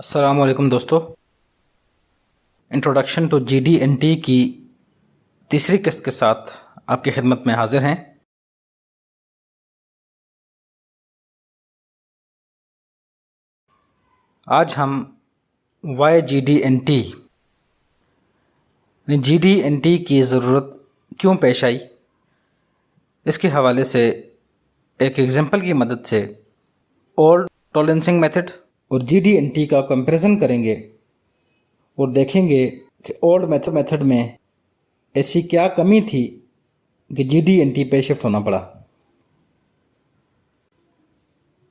अस्सलाम वालेकुम दोस्तों। इंट्रोडक्शन टू GD&T की तीसरी किस्त के साथ आपकी खिदमत में हाजिर हैं। आज हम YGD&T GD&T की ज़रूरत क्यों पेश आई, इसके हवाले से एक एग्जांपल की मदद से ओल्ड टॉलेंसिंग मेथड और GD&T का कंपैरिजन करेंगे और देखेंगे कि ओल्ड मेथड में ऐसी क्या कमी थी कि GD&T पे शिफ्ट होना पड़ा।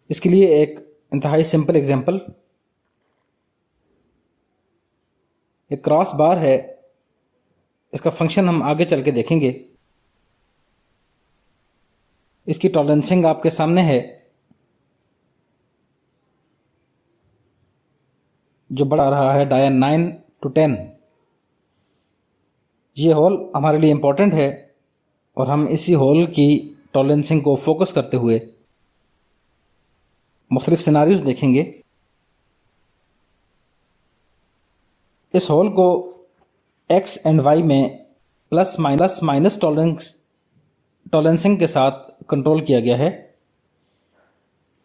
इसके लिए एक इंतहाई सिंपल एग्जांपल, एक क्रॉस बार है। इसका फंक्शन हम आगे चल के देखेंगे। इसकी टॉलरेंसिंग आपके सामने है, जो बढ़ा रहा है डायन 9 to 10। ये होल हमारे लिए इम्पोर्टेंट है और हम इसी होल की टॉलरेंसिंग को फोकस करते हुए मुख्तलिफ सिनारियोज देखेंगे। इस होल को एक्स एंड वाई में प्लस माइनस टॉलरेंसिंग के साथ कंट्रोल किया गया है।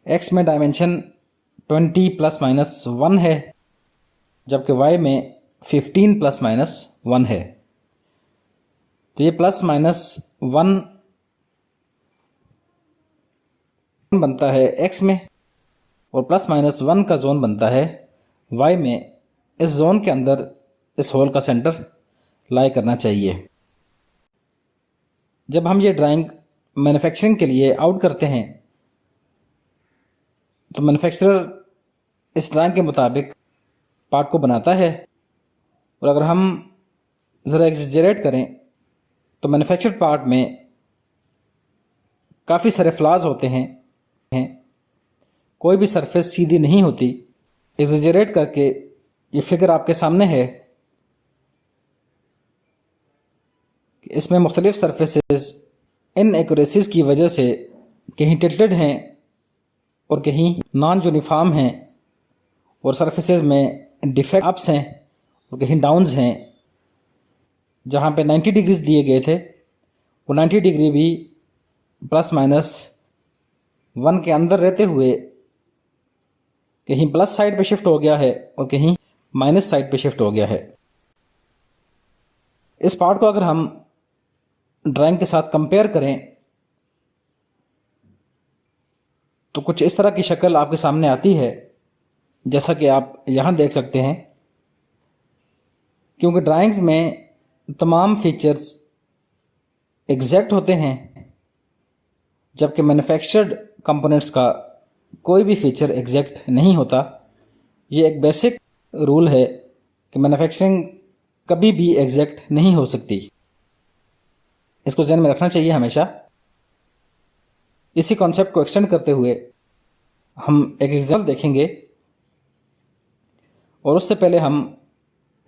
एक्स में डायमेंशन 20 ± 1 है, जबकि वाई में 15 ± 1 है। तो ये ±1 बनता है एक्स में और ±1 का जोन बनता है वाई में। इस जोन के अंदर इस होल का सेंटर लाई करना चाहिए। जब हम ये ड्राइंग मैन्युफैक्चरिंग के लिए आउट करते हैं तो मैन्युफैक्चरर इस ड्राइंग के मुताबिक पार्ट को बनाता है, और अगर हम ज़रा एग्जेजरेट करें तो मैन्युफैक्चर्ड पार्ट में काफ़ी सारे फ्लॉज होते हैं। कोई भी सरफेस सीधी नहीं होती। एग्जेजरेट करके ये फिगर आपके सामने है कि इसमें मुख्तलिफ सरफेसेस इन एक्यूरेसीज की वजह से कहीं टिल्टेड हैं और कहीं नॉन यूनिफॉर्म हैं, और सरफेसेस में डिफेक्ट अप्स हैं और कहीं डाउन्स हैं। जहाँ पे 90 डिग्रीज दिए गए थे वो 90 डिग्री भी ±1 के अंदर रहते हुए कहीं प्लस साइड पे शिफ्ट हो गया है और कहीं माइनस साइड पे शिफ्ट हो गया है। इस पार्ट को अगर हम ड्राइंग के साथ कंपेयर करें तो कुछ इस तरह की शक्ल आपके सामने आती है, जैसा कि आप यहाँ देख सकते हैं। क्योंकि ड्राइंग्स में तमाम फीचर्स एग्जैक्ट होते हैं, जबकि मैन्युफैक्चर्ड कंपोनेंट्स का कोई भी फीचर एग्जैक्ट नहीं होता। ये एक बेसिक रूल है कि मैन्युफैक्चरिंग कभी भी एग्जैक्ट नहीं हो सकती। इसको ध्यान में रखना चाहिए हमेशा। इसी कॉन्सेप्ट को एक्सटेंड करते हुए हम एक एग्जाम्पल देखेंगे, और उससे पहले हम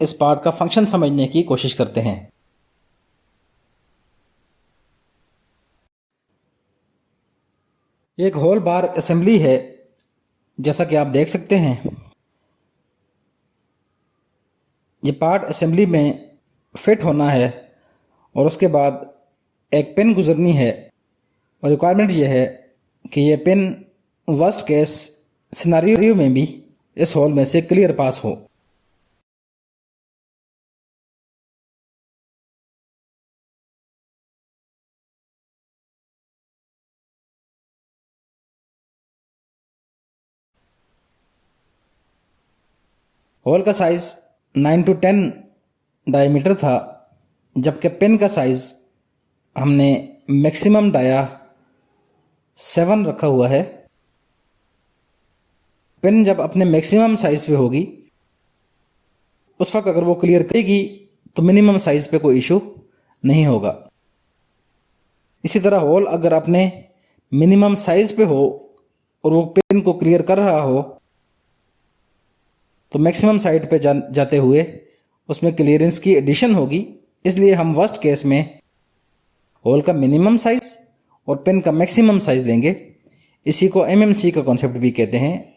इस पार्ट का फंक्शन समझने की कोशिश करते हैं। एक होल बार असेंबली है, जैसा कि आप देख सकते हैं। ये पार्ट असेंबली में फिट होना है और उसके बाद एक पिन गुजरनी है, और रिक्वायरमेंट ये है कि ये पिन वर्स्ट केस सिनारियो में भी इस होल में से क्लियर पास हो। होल का साइज 9 to 10 डायमीटर था, जबकि पिन का साइज हमने मैक्सिमम डाया 7 रखा हुआ है। पिन जब अपने मैक्सिमम साइज पे होगी उस वक्त अगर वो क्लियर करेगी तो मिनिमम साइज पे कोई इशू नहीं होगा। इसी तरह होल अगर अपने मिनिमम साइज पे हो और वो पिन को क्लियर कर रहा हो तो मैक्सिमम साइड पे जाते हुए उसमें क्लियरेंस की एडिशन होगी। इसलिए हम वर्स्ट केस में होल का मिनिमम साइज और पिन का मैक्सिमम साइज लेंगे। इसी को MMC का कॉन्सेप्ट भी कहते हैं,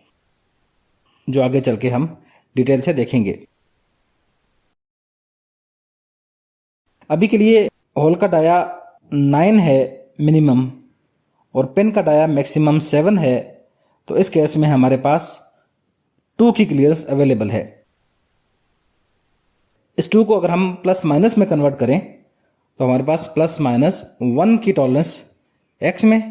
जो आगे चल के हम डिटेल से देखेंगे। अभी के लिए होल का डाया 9 है मिनिमम और पेन का डाया मैक्सिमम 7 है, तो इस केस में हमारे पास 2 की क्लियरेंस अवेलेबल है। इस 2 को अगर हम प्लस माइनस में कन्वर्ट करें तो हमारे पास प्लस माइनस 1 की टॉलरेंस x में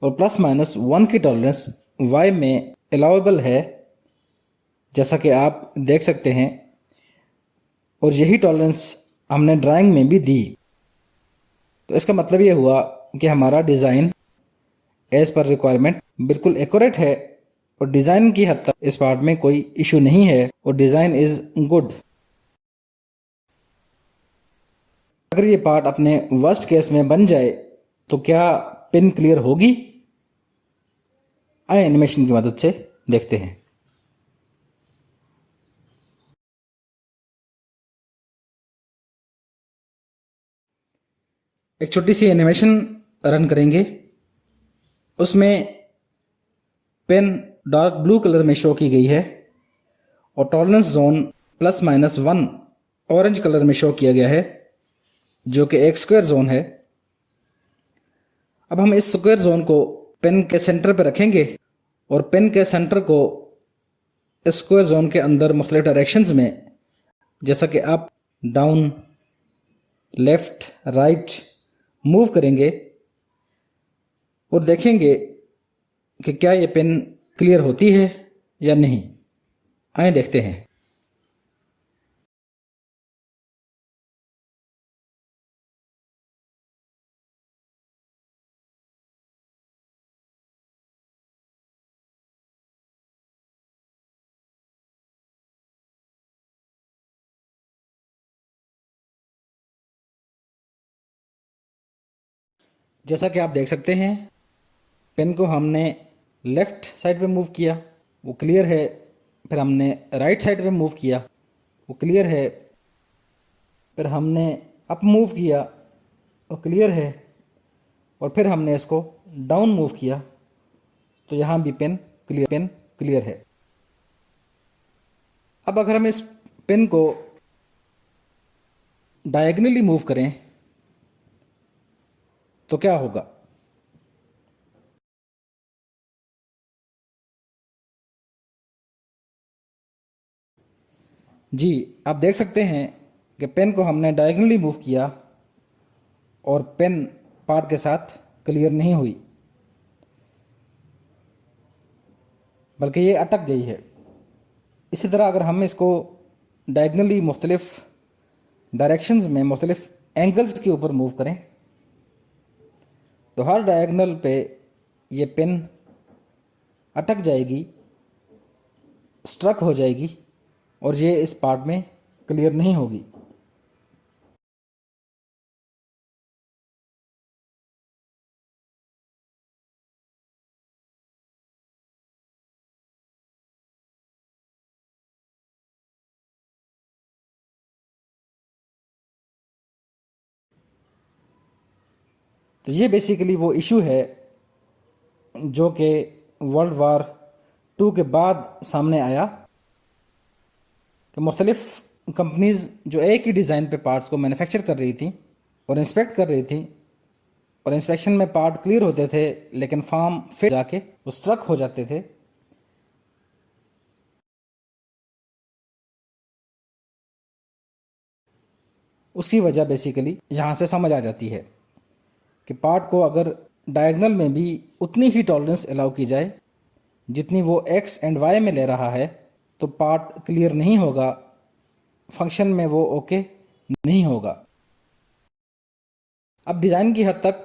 और प्लस माइनस 1 की टॉलरेंस y में अलाउेबल है, जैसा कि आप देख सकते हैं, और यही टॉलरेंस हमने ड्राइंग में भी दी। तो इसका मतलब ये हुआ कि हमारा डिज़ाइन एज पर रिक्वायरमेंट बिल्कुल एक्यूरेट है और डिज़ाइन की हद तक इस पार्ट में कोई इशू नहीं है और डिज़ाइन इज़ गुड। अगर ये पार्ट अपने वर्स्ट केस में बन जाए तो क्या पिन क्लियर होगी? आइए एनिमेशन की मदद से देखते हैं। एक छोटी सी एनिमेशन रन करेंगे। उसमें पेन डार्क ब्लू कलर में शो की गई है और tolerance zone plus minus 1 orange colour में शो किया गया है, जो कि एक स्क्वायर जोन है। अब हम इस स्क्वायर जोन को पेन के सेंटर पर रखेंगे और पेन के सेंटर को स्क्वायर जोन के अंदर मुख्तलिफ डायरेक्शंस में, जैसा कि up, down, left, right move करेंगे और देखेंगे कि क्या ये पेन क्लियर होती है या नहीं। आइए देखते हैं। जैसा कि आप देख सकते हैं, पेन को हमने लेफ़्ट साइड पे मूव किया, वो क्लियर है। फिर हमने राइट साइड पे मूव किया, वो क्लियर है। फिर हमने अप मूव किया, वो क्लियर है। और फिर हमने इसको डाउन मूव किया, तो यहाँ भी पेन क्लियर है। अब अगर हम इस पेन को डायगनली मूव करें तो क्या होगा? जी, आप देख सकते हैं कि पेन को हमने डायगनली मूव किया और पेन पार्ट के साथ क्लियर नहीं हुई, बल्कि ये अटक गई है। इसी तरह अगर हम इसको डायगनली मुख्तलिफ डायरेक्शंस में मुख्तलिफ एंगल्स के ऊपर मूव करें तो हर डायगनल पे ये पेन अटक जाएगी, स्ट्रक हो जाएगी और ये इस पार्ट में क्लियर नहीं होगी। तो ये बेसिकली वो इशू है जो कि वर्ल्ड वार 2 के बाद सामने आया कि मुख्तलिफ कंपनीज जो एक ही डिज़ाइन पे पार्ट्स को मैन्युफैक्चर कर रही थी और इंस्पेक्ट कर रही थी, और इंस्पेक्शन में पार्ट क्लियर होते थे लेकिन फार्म फिर जाके वो स्ट्रक हो जाते थे। उसकी वजह बेसिकली यहाँ से समझ आ जाती है कि पार्ट को अगर डायगनल में भी उतनी ही टॉलरेंस अलाउ की जाए जितनी वो एक्स एंड वाई में ले रहा है, तो पार्ट क्लियर नहीं होगा, फंक्शन में वो ओके नहीं होगा। अब डिज़ाइन की हद तक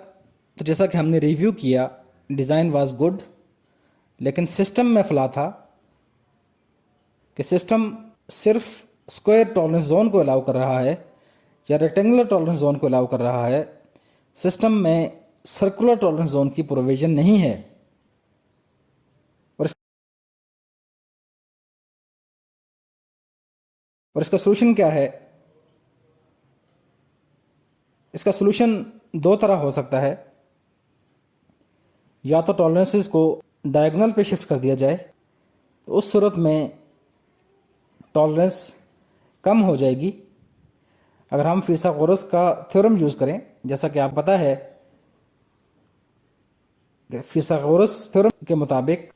तो जैसा कि हमने रिव्यू किया, डिज़ाइन वाज गुड, लेकिन सिस्टम में फ्लॉ था कि सिस्टम सिर्फ स्क्वायर टॉलरेंस जोन को अलाउ कर रहा है या रेक्टेंगुलर टॉलरेंस जोन को अलाउ कर रहा है। सिस्टम में सर्कुलर टॉलरेंस जोन की प्रोविजन नहीं है। और इसका सलूशन क्या है? इसका सलूशन दो तरह हो सकता है। या तो टॉलरेंसेस को डायगोनल पे शिफ्ट कर दिया जाए, तो उस सूरत में टॉलरेंस कम हो जाएगी अगर हम फिथागोरस का थ्योरम यूज़ करें। जैसा कि आप पता है कि फिथागोरस थ्योरम के मुताबिक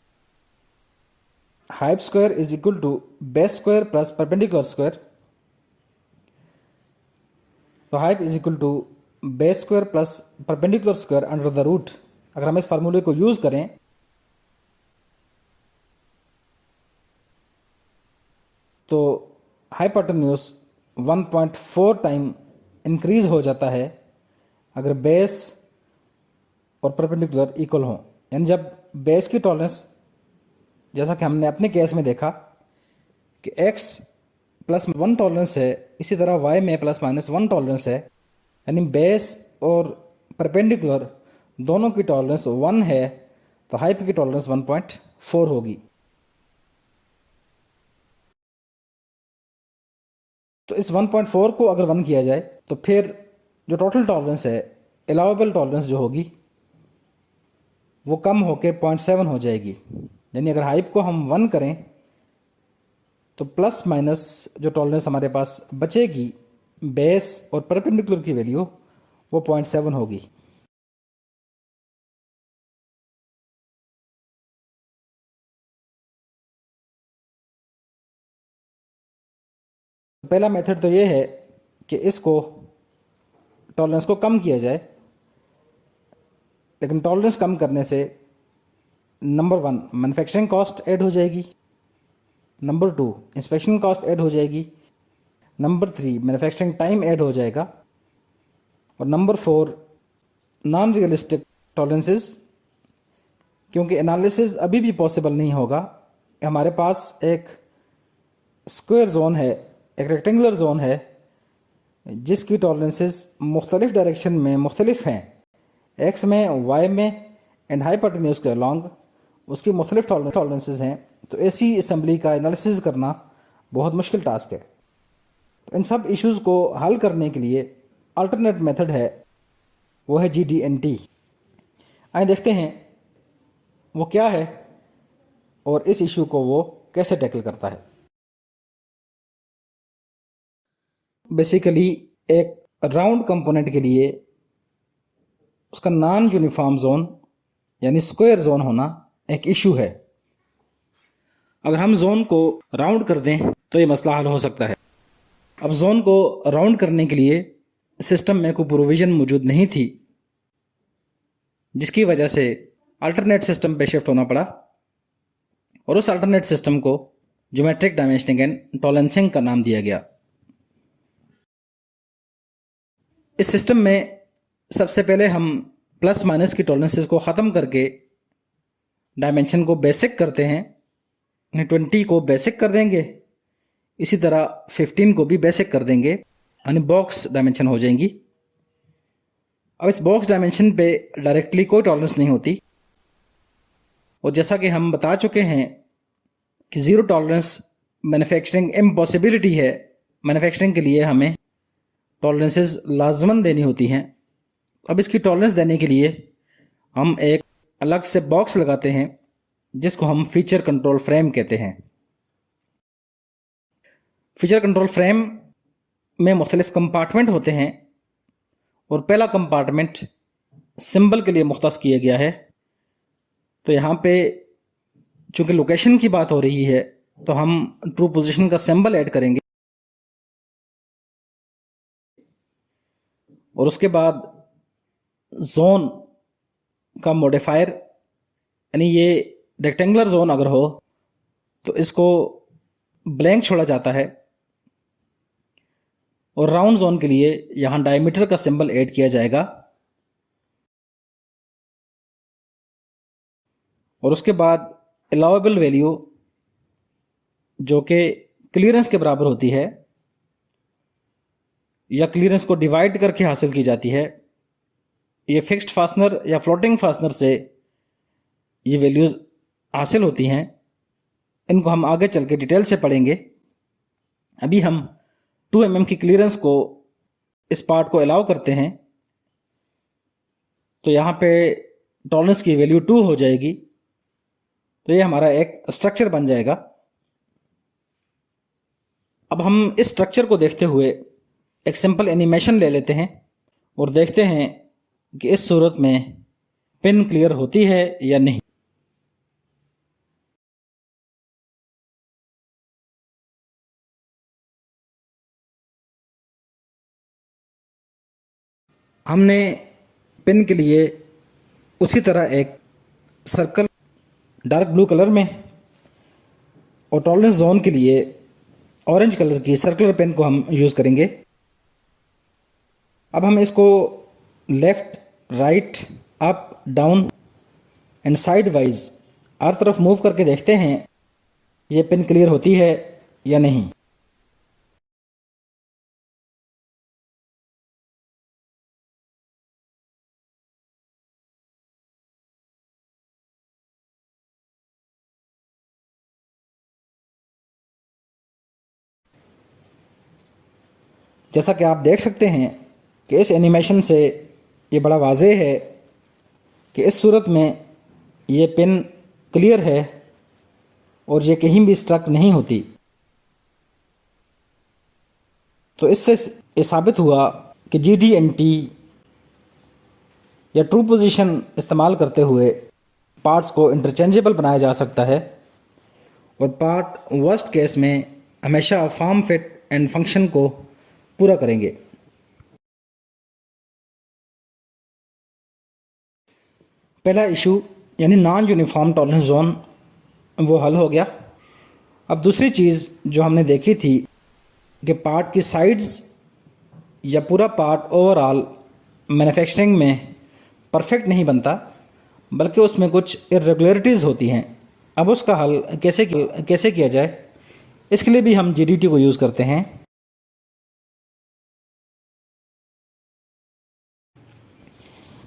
hyp square is equal to base square plus perpendicular square. तो hyp is equal to base square plus perpendicular square under the root. अगर हम इस फार्मूले को यूज़ करें तो हाइपोटेन्यूज 1.4 टाइम इंक्रीज हो जाता है अगर बेस और परपेंडिकुलर इक्वल हों। यानी जब बेस की टॉलरेंस, जैसा कि हमने अपने केस में देखा कि x प्लस 1 टॉलरेंस है, इसी तरह y में प्लस माइनस 1 टॉलरेंस है, यानी बेस और परपेंडिकुलर दोनों की टॉलरेंस 1 है, तो हाइप की टॉलरेंस 1.4 होगी। तो इस 1.4 को अगर 1 किया जाए तो फिर जो टोटल टॉलरेंस है, अलाउेबल टॉलरेंस जो होगी वो कम होके 0.7 हो जाएगी। यानी अगर हाइप को हम 1 करें तो प्लस माइनस जो टॉलरेंस हमारे पास बचेगी बेस और परपेंडिकुलर की वैल्यू वो 0.7 होगी। पहला मेथड तो ये है कि इसको टॉलरेंस को कम किया जाए, लेकिन टॉलरेंस कम करने से नंबर 1 मैन्युफैक्चरिंग कॉस्ट ऐड हो जाएगी, नंबर 2 इंस्पेक्शन कॉस्ट ऐड हो जाएगी, नंबर 3 मैन्युफैक्चरिंग टाइम ऐड हो जाएगा, और नंबर 4 नॉन रियलिस्टिक टॉलरेंसेस, क्योंकि एनालिसिस अभी भी पॉसिबल नहीं होगा। हमारे पास एक स्क्वायर जोन है, एक रेक्टेंगुलर जोन है जिसकी टॉलरेंसेस मुख्तलिफ डायरेक्शन में मुख्तलिफ हैं, एक्स में, वाई में एंड हाइपोटेन्यूज के अलॉन्ग उसकी मुख्तलिफ टॉलरेंसेस हैं। तो ऐसी असम्बली का एनालिसिस करना बहुत मुश्किल टास्क है। तो इन सब इश्यूज़ को हल करने के लिए अल्टरनेट मेथड है, वो है GD&T। आइए देखते हैं वो क्या है और इस इशू को वो कैसे टैकल करता है। बेसिकली एक राउंड कंपोनेंट के लिए उसका नॉन यूनिफॉर्म जोन यानी स्क्वायर जोन होना एक इशू है। अगर हम जोन को राउंड कर दें तो ये मसला हल हो सकता है। अब जोन को राउंड करने के लिए सिस्टम में कोई प्रोविज़न मौजूद नहीं थी, जिसकी वजह से अल्टरनेट सिस्टम पे शिफ्ट होना पड़ा, और उस अल्टरनेट सिस्टम को ज्योमेट्रिक डायमेंशनिंग एंड टॉलरेंसिंग का नाम दिया गया। इस सिस्टम में सबसे पहले हम प्लस माइनस की टॉलरेंसेस को ख़त्म करके डायमेंशन को बेसिक करते हैं। 20 को बेसिक कर देंगे, इसी तरह 15 को भी बेसिक कर देंगे, यानी बॉक्स डायमेंशन हो जाएंगी। अब इस बॉक्स डायमेंशन पे डायरेक्टली कोई टॉलरेंस नहीं होती, और जैसा कि हम बता चुके हैं कि ज़ीरो टॉलरेंस मैन्युफैक्चरिंग इम्पॉसिबिलिटी है। मैन्युफैक्चरिंग के लिए हमें टॉलरेंसेस लाजमन देनी होती हैं। अब इसकी टॉलरेंस देने के लिए हम एक अलग से बॉक्स लगाते हैं जिसको हम फीचर कंट्रोल फ्रेम कहते हैं। फीचर कंट्रोल फ्रेम में मुख्तलिफ कंपार्टमेंट होते हैं, और पहला कंपार्टमेंट सिंबल के लिए मुख्तस किया गया है। तो यहाँ पे चूँकि लोकेशन की बात हो रही है तो हम ट्रू पोजीशन का सिंबल ऐड करेंगे, और उसके बाद जोन का मॉडिफायर, यानी ये रेक्टेंगुलर जोन अगर हो तो इसको ब्लैंक छोड़ा जाता है, और राउंड जोन के लिए यहाँ डायमीटर का सिंबल ऐड किया जाएगा, और उसके बाद अलाउेबल वैल्यू जो कि क्लियरेंस के बराबर होती है या क्लियरेंस को डिवाइड करके हासिल की जाती है। ये फिक्स्ड फास्टनर या फ्लोटिंग फास्टनर से ये वैल्यूज़ हासिल होती हैं। इनको हम आगे चल के डिटेल से पढ़ेंगे। अभी हम 2 mm की क्लियरेंस को, इस पार्ट को अलाउ करते हैं, तो यहाँ पे टॉलरेंस की वैल्यू 2 हो जाएगी। तो ये हमारा एक स्ट्रक्चर बन जाएगा। अब हम इस स्ट्रक्चर को देखते हुए एक सिंपल एनिमेशन ले लेते हैं और देखते हैं कि इस सूरत में पिन क्लियर होती है या नहीं। हमने पिन के लिए उसी तरह एक सर्कल डार्क ब्लू कलर में और टॉलरेंस जोन के लिए ऑरेंज कलर की सर्कुलर पेन को हम यूज़ करेंगे। अब हम इसको left, right, up, down and side wise हर तरफ मूव करके देखते हैं ये पिन क्लियर होती है या नहीं। जैसा कि आप देख सकते हैं कि इस एनिमेशन से ये बड़ा वाज़ेह है कि इस सूरत में ये पिन क्लियर है और ये कहीं भी स्ट्रक नहीं होती। तो इससे ये साबित हुआ कि GD&T या ट्रू पोजीशन इस्तेमाल करते हुए पार्ट्स को इंटरचेंजेबल बनाया जा सकता है और पार्ट वर्स्ट केस में हमेशा फॉर्म, फिट एंड फंक्शन को पूरा करेंगे। पहला इशू यानी नॉन यूनिफॉर्म टॉलरेंस जोन वो हल हो गया। अब दूसरी चीज़ जो हमने देखी थी कि पार्ट की साइड्स या पूरा पार्ट ओवरऑल मैन्युफैक्चरिंग में परफेक्ट नहीं बनता बल्कि उसमें कुछ इरेगुलरिटीज़ होती हैं। अब उसका हल कैसे किया जाए, इसके लिए भी हम GDT को यूज़ करते हैं।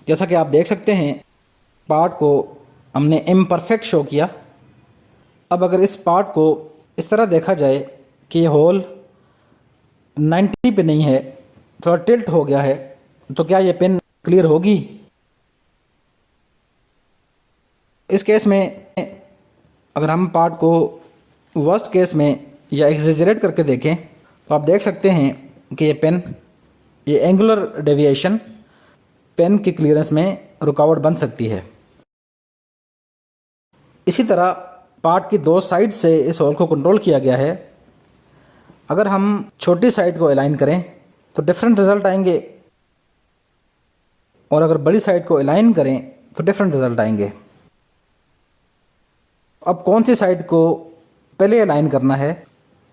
जैसा कि आप देख सकते हैं पार्ट को हमने इम्परफेक्ट शो किया। अब अगर इस पार्ट को इस तरह देखा जाए कि ये होल 90 पे नहीं है, थोड़ा टिल्ट हो गया है, तो क्या ये पिन क्लियर होगी? इस केस में अगर हम पार्ट को वर्स्ट केस में या एग्जेजरेट करके देखें तो आप देख सकते हैं कि ये एंगुलर डेविएशन पेन की क्लियरेंस में रुकावट बन सकती है। इसी तरह पार्ट की दो साइड से इस होल को कंट्रोल किया गया है। अगर हम छोटी साइड को अलाइन करें तो डिफरेंट रिजल्ट आएंगे और अगर बड़ी साइड को अलाइन करें तो डिफरेंट रिजल्ट आएंगे। अब कौन सी साइड को पहले अलाइन करना है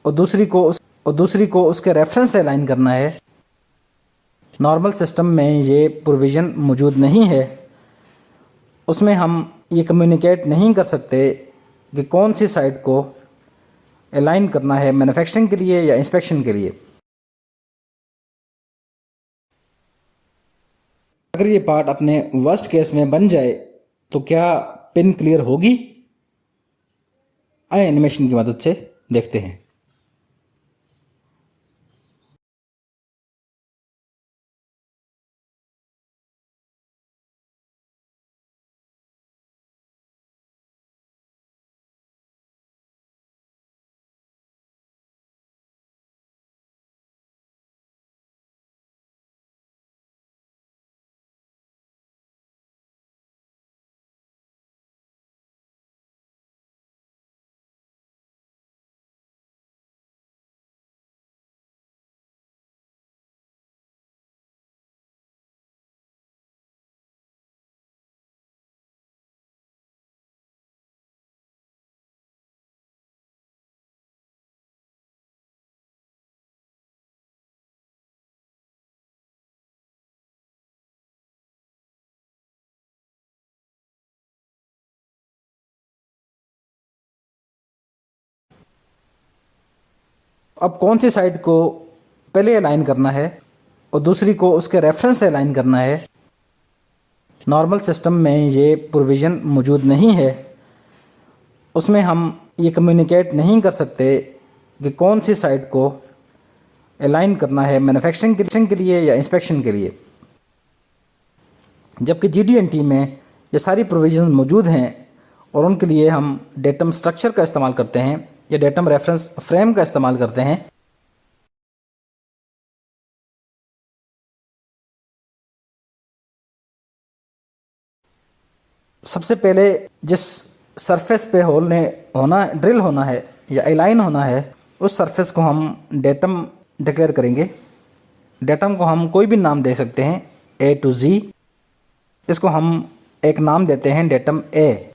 और दूसरी को उसके रेफरेंस से अलाइन करना है, नॉर्मल सिस्टम में ये प्रोविज़न मौजूद नहीं है। उसमें हम ये कम्युनिकेट नहीं कर सकते कि कौन सी साइड को अलाइन करना है मैन्युफैक्चरिंग के लिए या इंस्पेक्शन के लिए। अगर ये पार्ट अपने वर्स्ट केस में बन जाए तो क्या पिन क्लियर होगी? आइए एनिमेशन की मदद से देखते हैं। अब कौन सी साइड को पहले अलाइन करना है और दूसरी को उसके रेफरेंस से अलाइन करना है, नॉर्मल सिस्टम में ये प्रोविज़न मौजूद नहीं है। उसमें हम ये कम्युनिकेट नहीं कर सकते कि कौन सी साइड को अलाइन करना है मैन्युफैक्चरिंग के लिए या इंस्पेक्शन के लिए। जबकि GD&T में ये सारी प्रोविज़न मौजूद हैं और उनके लिए हम डेटम स्ट्रक्चर का इस्तेमाल करते हैं या डेटम रेफरेंस फ्रेम का इस्तेमाल करते हैं। सबसे पहले जिस सरफेस पे होल ने होना ड्रिल होना है या अलाइन होना है, उस सरफेस को हम डेटम डिक्लेयर करेंगे। डेटम को हम कोई भी नाम दे सकते हैं, ए टू जी। इसको हम एक नाम देते हैं डेटम ए।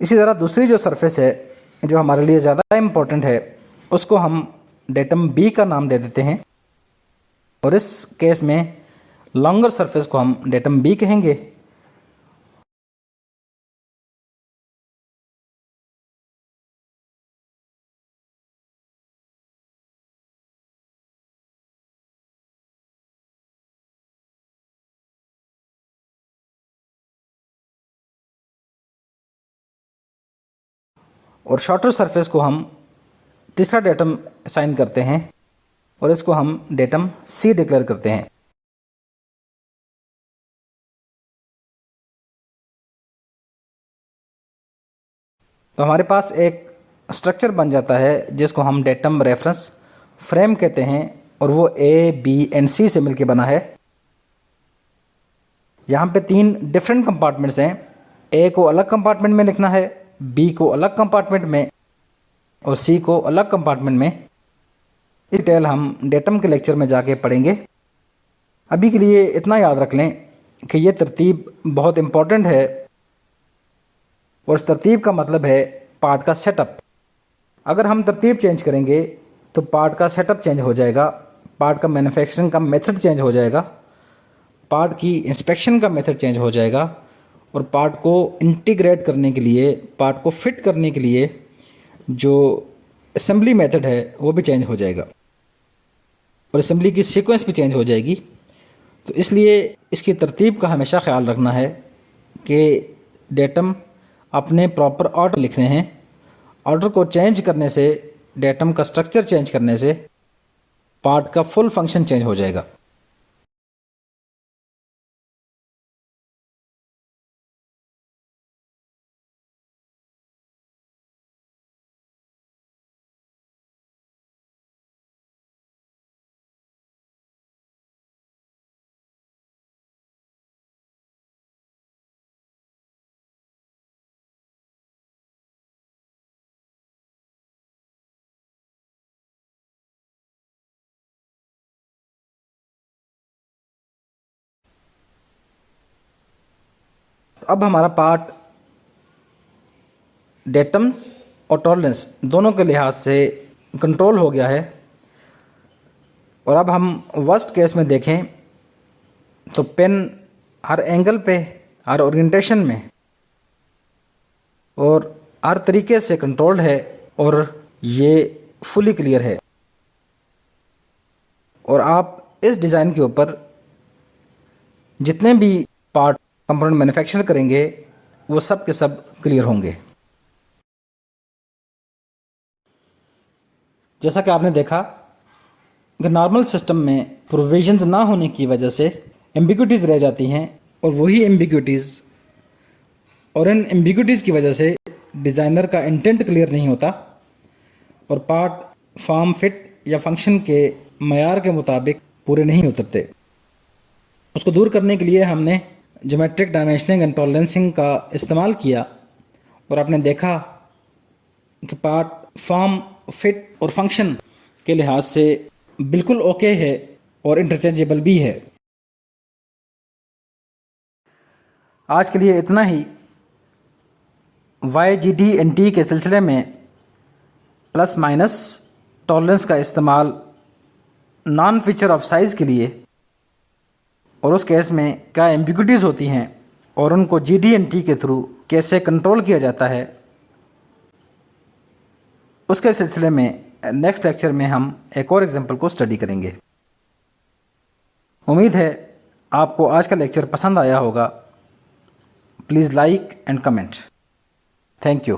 इसी तरह दूसरी जो सरफेस है जो हमारे लिए ज़्यादा इम्पोर्टेंट है, उसको हम डेटम बी का नाम दे देते हैं, और इस केस में लॉन्गर सरफेस को हम डेटम बी कहेंगे। और शॉर्टर सरफेस को हम तीसरा डेटम असाइन करते हैं, और इसको हम डेटम सी डिक्लेयर करते हैं। तो हमारे पास एक स्ट्रक्चर बन जाता है जिसको हम डेटम रेफरेंस फ्रेम कहते हैं, और वो ए बी एंड सी से मिलकर बना है। यहाँ पे 3 डिफरेंट कंपार्टमेंट्स हैं। ए को अलग कंपार्टमेंट में लिखना है, बी को अलग कंपार्टमेंट में, और सी को अलग कंपार्टमेंट में। डिटेल हम डेटम के लेक्चर में जाके पढ़ेंगे। अभी के लिए इतना याद रख लें कि ये तरतीब बहुत इम्पॉर्टेंट है, और इस तरतीब का मतलब है पार्ट का सेटअप। अगर हम तरतीब चेंज करेंगे तो पार्ट का सेटअप चेंज हो जाएगा, पार्ट का मैन्युफैक्चरिंग का मेथड चेंज हो जाएगा, पार्ट की इंस्पेक्शन का मेथड चेंज हो जाएगा, और पार्ट को इंटीग्रेट करने के लिए, पार्ट को फिट करने के लिए जो असेंबली मेथड है वो भी चेंज हो जाएगा, और असेंबली की सीक्वेंस भी चेंज हो जाएगी। तो इसलिए इसकी तरतीब का हमेशा ख्याल रखना है कि डेटम अपने प्रॉपर ऑर्डर लिखने हैं। ऑर्डर को चेंज करने से, डेटम का स्ट्रक्चर चेंज करने से पार्ट का फुल फंक्शन चेंज हो जाएगा। तो अब हमारा पार्ट डेटम्स और टॉलरेंस दोनों के लिहाज से कंट्रोल हो गया है। और अब हम वर्स्ट केस में देखें तो पेन हर एंगल पे, हर ओरिएंटेशन में और हर तरीके से कंट्रोल्ड है, और ये फुली क्लियर है। और आप इस डिज़ाइन के ऊपर जितने भी पार्ट कंपोनेंट मैन्युफैक्चर करेंगे वो सब के सब क्लियर होंगे। जैसा कि आपने देखा कि नॉर्मल सिस्टम में प्रोविजंस ना होने की वजह से एम्बिग्यूटीज़ रह जाती हैं, और वही एम्बिग्यूटीज़ और इन एम्बिग्यूटीज़ की वजह से डिज़ाइनर का इंटेंट क्लियर नहीं होता, और पार्ट फॉर्म, फिट या फंक्शन के मयार के मुताबिक पूरे नहीं उतरते। उसको दूर करने के लिए हमने ज्योमेट्रिक डायमेंशनिंग एंड टॉलरेंसिंग का इस्तेमाल किया, और आपने देखा कि पार्ट फॉर्म, फिट और फंक्शन के लिहाज से बिल्कुल ओके है और इंटरचेंजेबल भी है। आज के लिए इतना ही। YGD&T के सिलसिले में प्लस माइनस टॉलरेंस का इस्तेमाल नॉन फीचर ऑफ साइज़ के लिए, और उस केस में क्या एम्बिग्यूटीज़ होती हैं और उनको GD&T के थ्रू कैसे कंट्रोल किया जाता है, उसके सिलसिले में नेक्स्ट लेक्चर में हम एक और एग्जांपल को स्टडी करेंगे। उम्मीद है आपको आज का लेक्चर पसंद आया होगा। Please like and comment. Thank you.